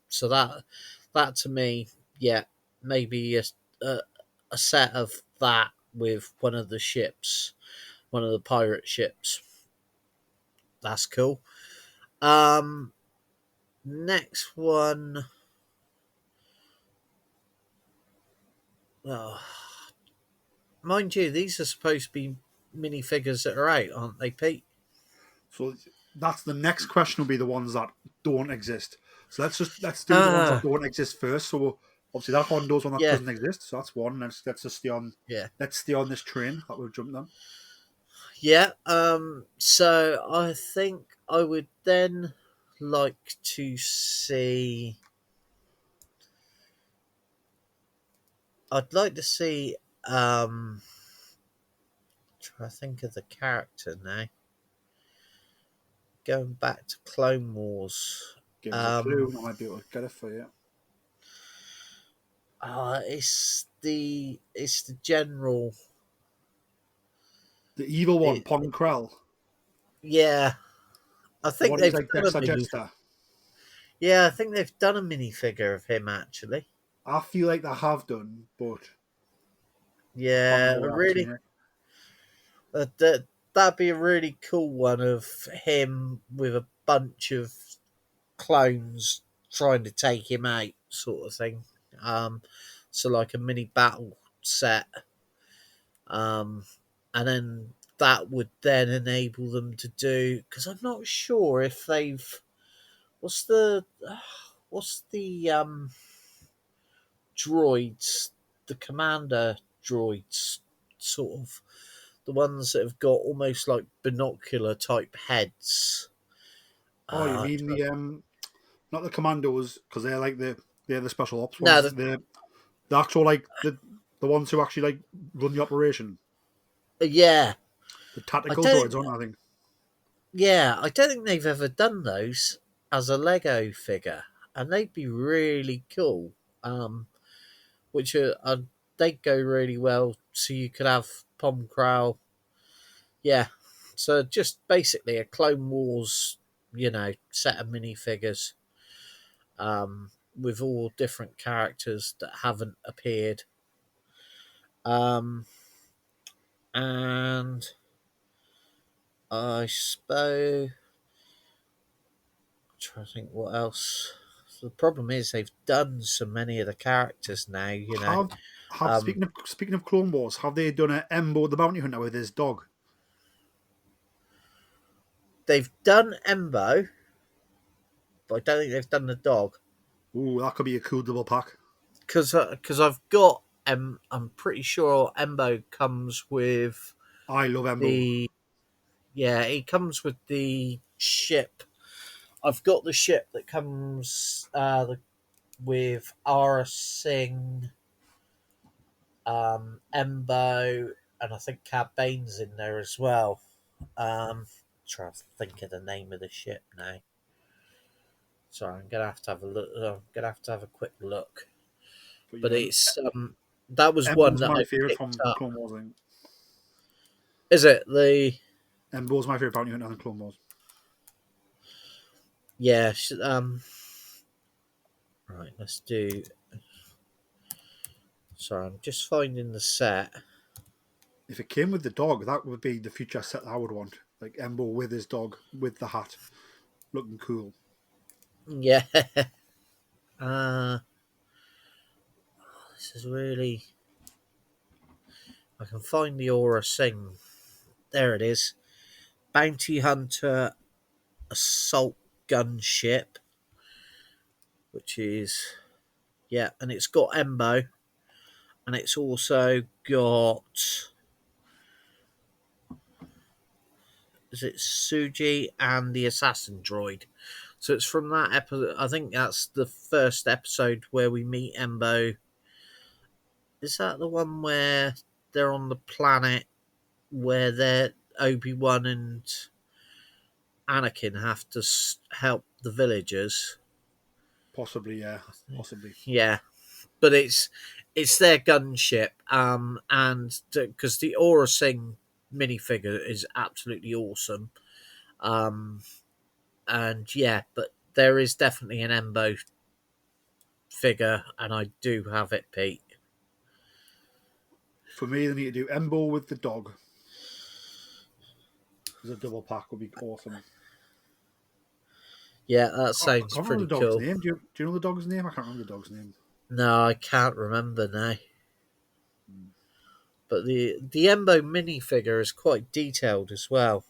So that to me, maybe a set of that with one of the ships, one of the pirate ships. That's cool. Next one. Oh, mind you, these are supposed to be minifigures that are out, aren't they, Pete? So that's the next question. Will be the ones that don't exist. So let's do the ones that don't exist first. So Obviously, that Hondo's one that Yeah. doesn't exist, so that's one. Let's just stay on. Yeah. Let's stay on this train that we've jumped on. Yeah. So I think I would then like to see. I'd like to see. Try to think of the character now. Going back to Clone Wars. Give us a clue, and I might be able to get it for you. It's the general. The evil one, It- Pong Krell. Yeah, I think What is they've like done Dexter a mini. Jetster. Yeah, I think they've done a minifigure of him actually. I feel like they have done, but Yeah, can't remember what I've really. seen it. That'd be a really cool one of him with a bunch of clones trying to take him out, sort of thing. So like a mini battle set, and then that would then enable them to do, because I'm not sure if they've what's the droids, the commander droids, sort of the ones that have got almost like binocular type heads. Oh, you Uh, mean the not the commandos, because they're the special ops no, ones. The actual like the ones who actually like run the operation. yeah, The tactical don't- droids, aren't I think? yeah, I don't think they've ever done those as a Lego figure, and they'd be really cool. Which they'd go really well. So you could have Pom Crow. Yeah, so just basically a Clone Wars, set of minifigures, with all different characters that haven't appeared. And I suppose trying to think what else. The problem is they've done so many of the characters now. Speaking of Clone Wars, have they done a Embo the Bounty Hunter with his dog? They've done Embo, but I don't think they've done the dog. Ooh, that could be a cool double pack. Because I've got I'm pretty sure Embo comes with I love Embo. he comes with the ship. I've got the ship that comes with Ara Singh, Embo, and I think Cad Bane's in there as well. Trying to think of the name of the ship now. Sorry, I'm gonna have to have a look. I'm gonna have to have a quick look. But yeah, it's that was Embo's one that my I favourite picked from up. Clone Wars. I think. Is it the? Embo's my favourite Bounty Hunter in Clone Wars. Yeah. Right. Let's do. Sorry, I'm just finding the set. If it came with the dog, that would be the future set that I would want. Like Embo with his dog, with the hat, looking cool. Yeah. This is really. I can find the Aura Singh. There it is. Bounty Hunter Assault Gunship, which is and it's got Embo, and it's also got is it Suji and the Assassin Droid. So it's from that episode. I think that's the first episode where we meet Embo. Is that the one where they're on the planet where they're Obi-Wan and Anakin have to help the villagers? Possibly, yeah. Possibly. Yeah, but it's their gunship, and because the Aura Singh minifigure is absolutely awesome, and yeah, but there is definitely an Embo figure, and I do have it, Pete. For me, they need to do Embo with the dog. As a double pack would be awesome. Yeah, that sounds I can't pretty remember the dog's cool. name. Do you know the dog's name? I can't remember the dog's name. No, I can't remember now. But the Embo minifigure is quite detailed as well.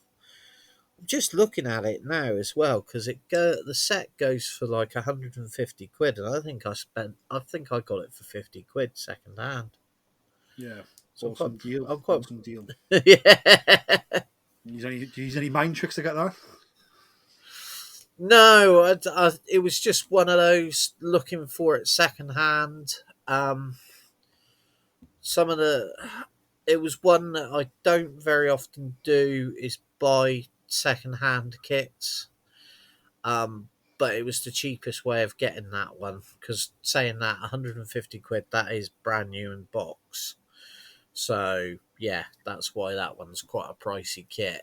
just looking at it now as well, because the set goes for like 150 quid, and I think I got it for 50 quid second hand. Yeah. So Awesome deal. I'm quite Awesome deal. yeah. Do you use any mind tricks to get that? No, it was just one of those looking for it second hand. Some of the it was one that I don't very often do is buy second hand kits. But it was the cheapest way of getting that one, because saying that 150 quid, that is brand new in box. So yeah, that's why that one's quite a pricey kit.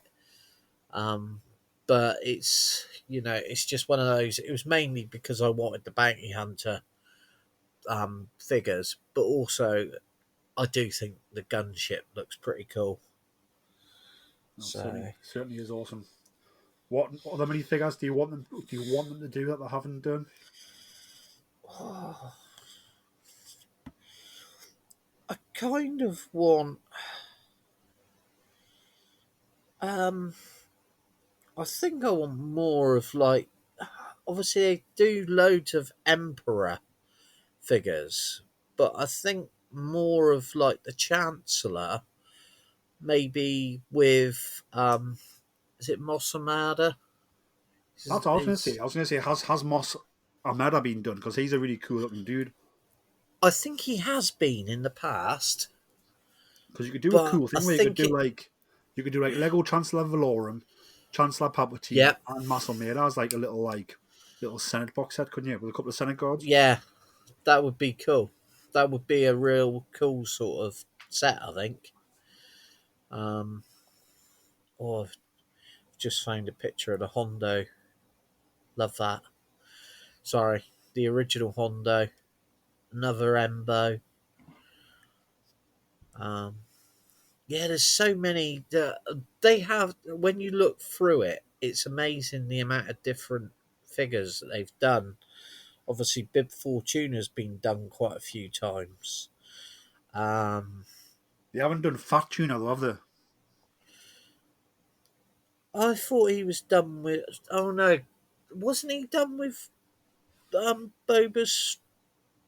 Um, but it's just one of those. It was mainly because I wanted the bounty hunter figures, but also I do think the gunship looks pretty cool. No, So certainly is awesome. What other many figures do you want them? Do you want them to do that they haven't done? I kind of want. Um, I think I want more of like. Obviously, they do loads of Emperor figures, but I think more of like the Chancellor, maybe with is it Mos Amada? That's what I was going to say. I was going to say, has Moss Amada been done? Because he's a really cool looking dude. I think he has been in the past, Because you could do a but cool I thing where think it. you could do like Lego Chancellor Valorum, Chancellor Palpatine, Yeah, and Mas Amada as like a little Senate box set, couldn't you? With a couple of Senate guards. yeah, that would be cool. That would be a real cool sort of set, I think. Um, oh, I've just found a picture of the Hondo. Love that. Sorry, the original Hondo. Another Embo. Um, yeah, there's so many. They have, when you look through it, it's amazing the amount of different figures that they've done. Obviously, Bib Fortuna's been done quite a few times. Um, They haven't done Fat Tuna though, have they? I thought he was done with. Oh no, wasn't he done with Boba's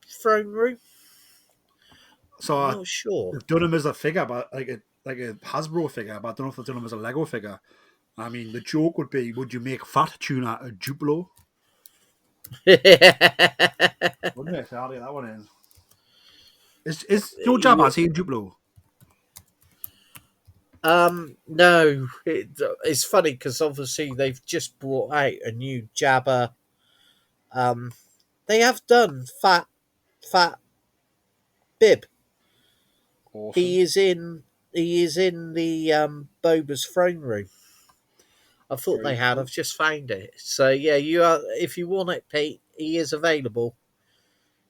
throne room? So I'm not sure. they've done him as a figure, but like a Hasbro figure, but I don't know if they've done him as a Lego figure. I mean, the joke would be, would you make Fat Tuna a Duplo? Wouldn't it? I'll get that one in. Is Joe You Jabba, would- is he a Duplo? no, it's funny because obviously they've just brought out a new Jabba. Um, they have done Fat Bib. Awesome. He is in. He is in the Boba's throne room. I thought Very they had. cool. I've just found it. So yeah, you are. If you want it, Pete, he is available.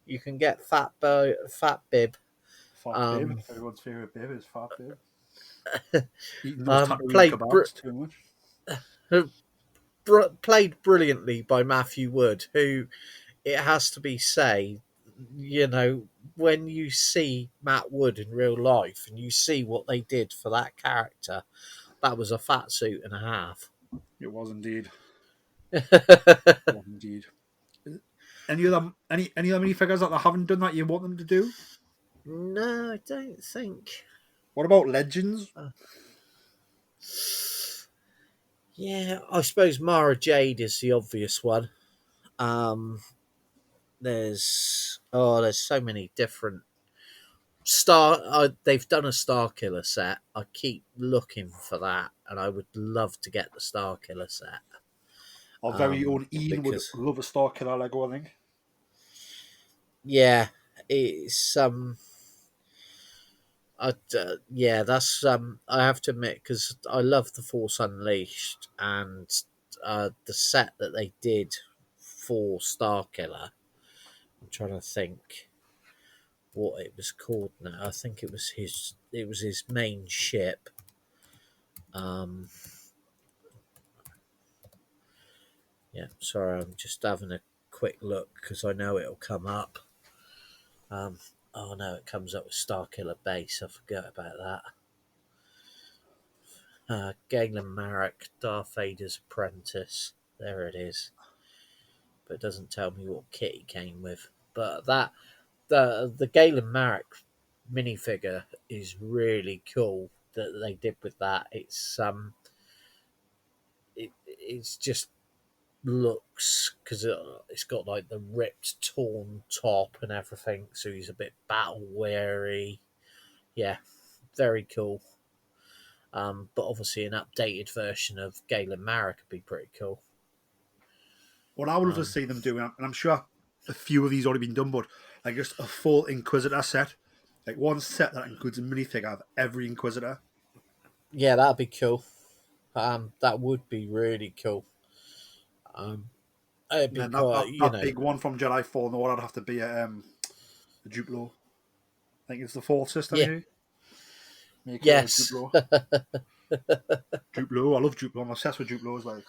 You can get Fat Bib. Fat Bib. Um, Everyone's favourite Bib is Fat Bib. Eating those Tatooine played kebabs too much. played brilliantly by Matthew Wood, who it has to be said, when you see Matt Wood in real life and you see what they did for that character, that was a fat suit and a half. It was indeed. No, It was indeed. Any other mini figures that they haven't done that you want them to do? I don't think. What about Legends? Yeah, I suppose Mara Jade is the obvious one. Um, there's so many different they've done a Star Killer set. I keep looking for that, and I would love to get the Star Killer set. Our very own Ian would Because love a Star Killer Lego, I think. yeah, it's yeah, that's I have to admit, because I love the Force Unleashed and the set that they did for Star Killer. I'm trying to think what it was called now. I think it was his main ship. Um, yeah, sorry, I'm just having a quick look because I know it'll come up. Oh no, it comes up with Starkiller Base. I forgot about that. Galen Marek, Darth Vader's apprentice. There it is. But it doesn't tell me what kit he came with. But the Galen Marek minifigure is really cool that they did with that. It's just looks because it's got like the ripped, torn top and everything, so he's a bit battle weary. Yeah, very cool. But obviously, an updated version of Galen Marek would be pretty cool. What I would love to see them do, and I'm sure a few of these already been done, but like just a full Inquisitor set, like one set that includes a minifigure of every Inquisitor. Yeah, that'd be cool. That would be really cool. It'd be And then that, quite, that, you that know. big one from Jedi Fallen Order would have to be a Duplo. I think it's the fourth system Yeah. here. Make Yes. Duplo. Duplo, I love Duplo. I'm obsessed with Duplo as well.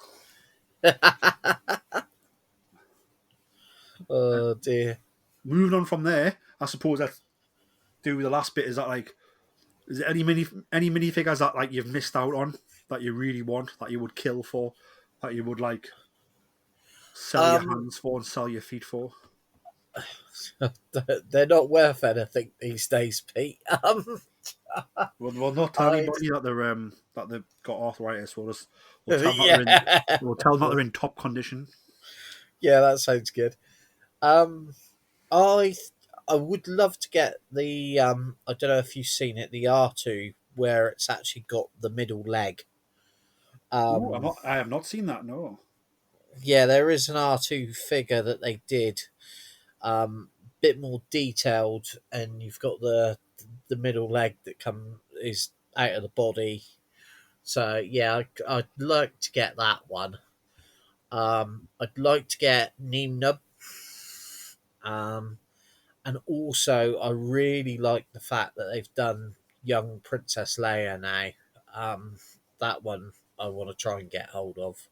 Oh dear. Moving on from there, I suppose let's do the last bit. Is there any minifigures that like you've missed out on that you really want, that you would kill for, that you would like sell your hands for and sell your feet for? They're not worth anything these days, Pete. We'll not tell anybody that they've got arthritis. We'll tell them yeah. that they're in top condition. Yeah, that sounds good. I would love to get the I don't know if you've seen it, the R2 where it's actually got the middle leg. I have not seen that. No. Yeah, there is an R2 figure that they did, bit more detailed, and you've got the middle leg that is out of the body. So yeah, I'd like to get that one. I'd like to get Neem Nub. And also, I really like the fact that they've done young Princess Leia now. That one I want to try and get hold of.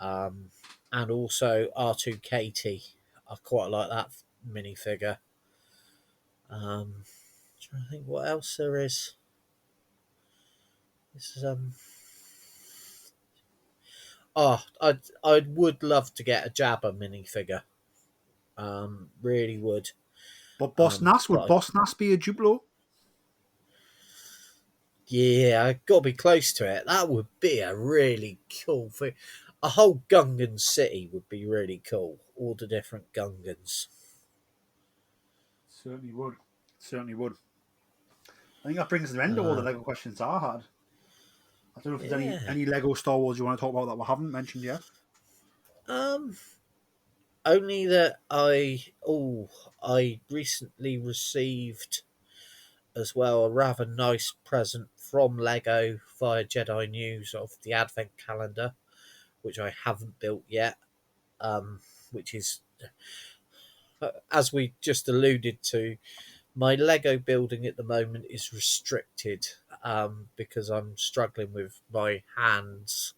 And also R2 Katie. I quite like that minifigure. Trying to think what else there is. This is I would love to get a Jabba minifigure. Really would. But Boss Nass, would Boss Nass be a Duplo? Yeah, I've got to be close to it. That would be a really cool thing. A whole Gungan city would be really cool. All the different Gungans. Certainly would. Certainly would. I think that brings an end to all the Lego questions I had. I don't know if there's any Lego Star Wars you want to talk about that we haven't mentioned yet. Only that I recently received as well a rather nice present from Lego via Jedi News of the Advent calendar, which I haven't built yet. Which is, as we just alluded to, my Lego building at the moment is restricted because I'm struggling with my hands.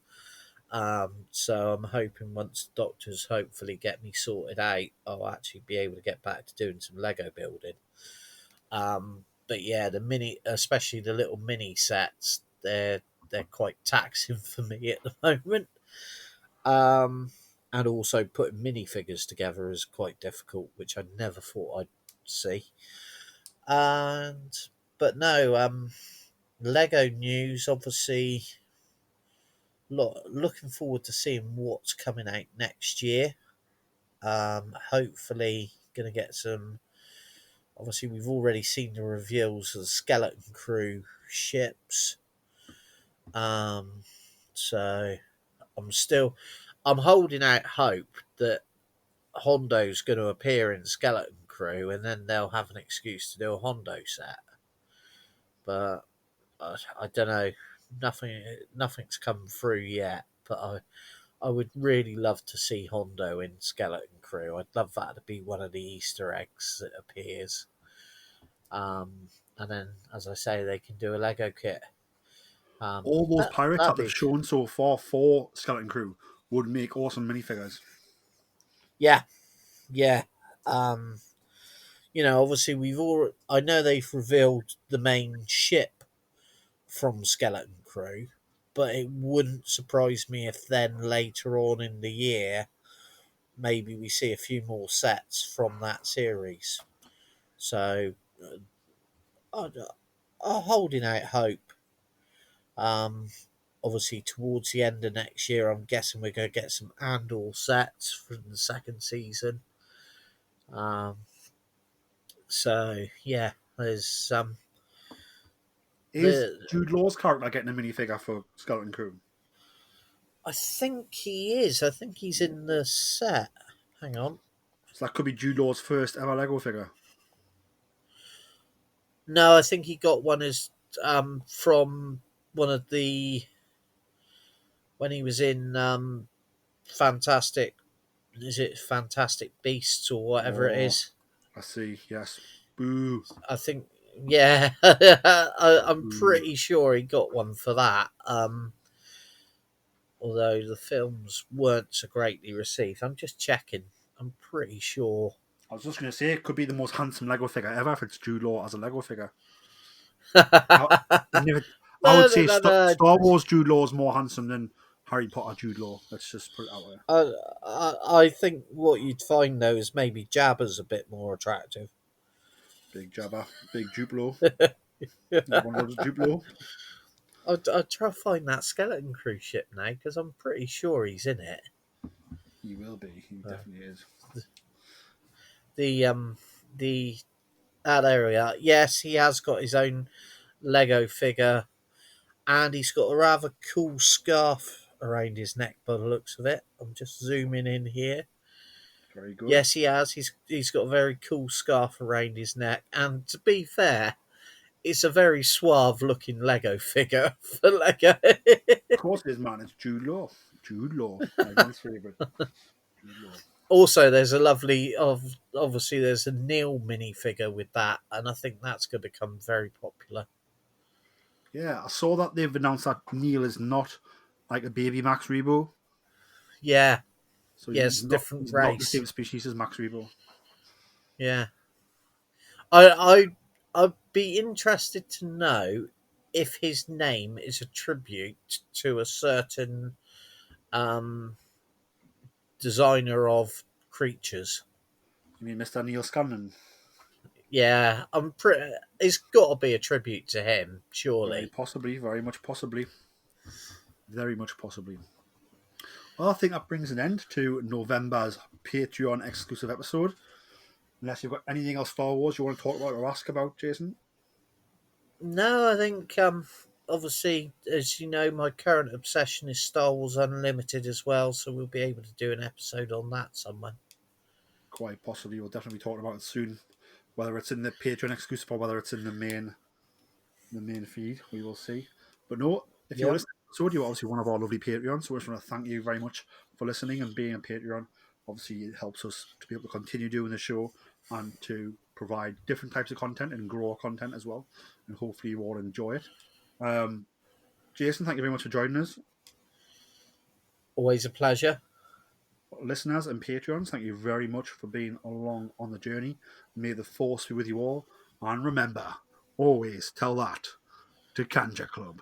So I'm hoping once the doctors hopefully get me sorted out, I'll actually be able to get back to doing some Lego building. But yeah, especially the little mini sets, they're quite taxing for me at the moment. And also putting minifigures together is quite difficult, which I never thought I'd see. But no, Lego news, obviously. Looking forward to seeing what's coming out next year. Hopefully, going to get some. Obviously, we've already seen the reveals of the Skeleton Crew ships. So I'm holding out hope that Hondo's going to appear in Skeleton Crew, and then they'll have an excuse to do a Hondo set. But I don't know. Nothing's come through yet. But I would really love to see Hondo in Skeleton Crew. I'd love that to be one of the Easter eggs that appears. And then, as I say, they can do a Lego kit. All those pirates that they've shown so far for Skeleton Crew would make awesome minifigures. Yeah. Obviously I know they've revealed the main ship from Skeleton Crew. but it wouldn't surprise me if then later on in the year, maybe we see a few more sets from that series. So I'm holding out hope. Um, Obviously, towards the end of next year, I'm guessing we're going to get some Andor sets from the second season. So yeah, there's Is the Jude Law's character getting a minifigure for Skeleton Crew? I think he is. I think he's in the set. Hang on. So that could be Jude Law's first ever Lego figure. No, I think he got one as from one of the when he was in Fantastic. Is it Fantastic Beasts or whatever it Oh, is? I see. Yes. Boo. I think. Yeah, I'm Boo. pretty sure he got one for that. Although the films weren't so greatly received. I'm just checking. I'm pretty sure. I was just going to say it could be the most handsome Lego figure ever if it's Jude Law as a Lego figure. I, and if it, I No, would no, say no, no. Star Wars Jude Law is more handsome than Harry Potter Jude Law. Let's just put it out there. I think what you'd find though is maybe Jabba's a bit more attractive. Big Jabba, big Duplo. Everyone loves Duplo. I'd try to find that Skeleton Crew ship now because I'm pretty sure he's in it. He will be. He definitely is. The there we are. Yes, he has got his own Lego figure, and he's got a rather cool scarf around his neck by the looks of it. I'm just zooming in here. Very good. Yes, he has. He's got a very cool scarf around his neck, and to be fair, it's a very suave looking Lego figure for Lego. Of course it is, man. It's Jude Law. Jude Law. Everyone's favourite. Jude Law. Also, there's a lovely obviously there's a Neil minifigure with that, and I think that's going to become very popular. Yeah, I saw that they've announced that Neil is not like a baby Max Rebo. Yeah, So yes, he's different not the race. same species as Max Rebo. Yeah, I'd be interested to know if his name is a tribute to a certain designer of creatures. You mean Mr. Neil Scanlon? Yeah, I'm pretty. It's got to be a tribute to him, Very surely. possibly, very much possibly. Very much possibly. Well, I think that brings an end to November's Patreon exclusive episode. Unless you've got anything else Star Wars you want to talk about or ask about, Jason? No, I think obviously, as you know, my current obsession is Star Wars Unlimited as well, so we'll be able to do an episode on that somewhere. Quite possibly. We'll definitely be talking about it soon. Whether it's in the Patreon exclusive or whether it's in the main feed, we will see. But no, if you're Yeah. listening to the episode, you're obviously one of our lovely Patreons, so we just want to thank you very much for listening and being a Patreon. Obviously, it helps us to be able to continue doing the show and to provide different types of content and grow our content as well. And hopefully you all enjoy it. Jason, thank you very much for joining us. Always a pleasure. Listeners and Patreons, thank you very much for being along on the journey. May the force be with you all. And remember, always tell that to Kanja Club.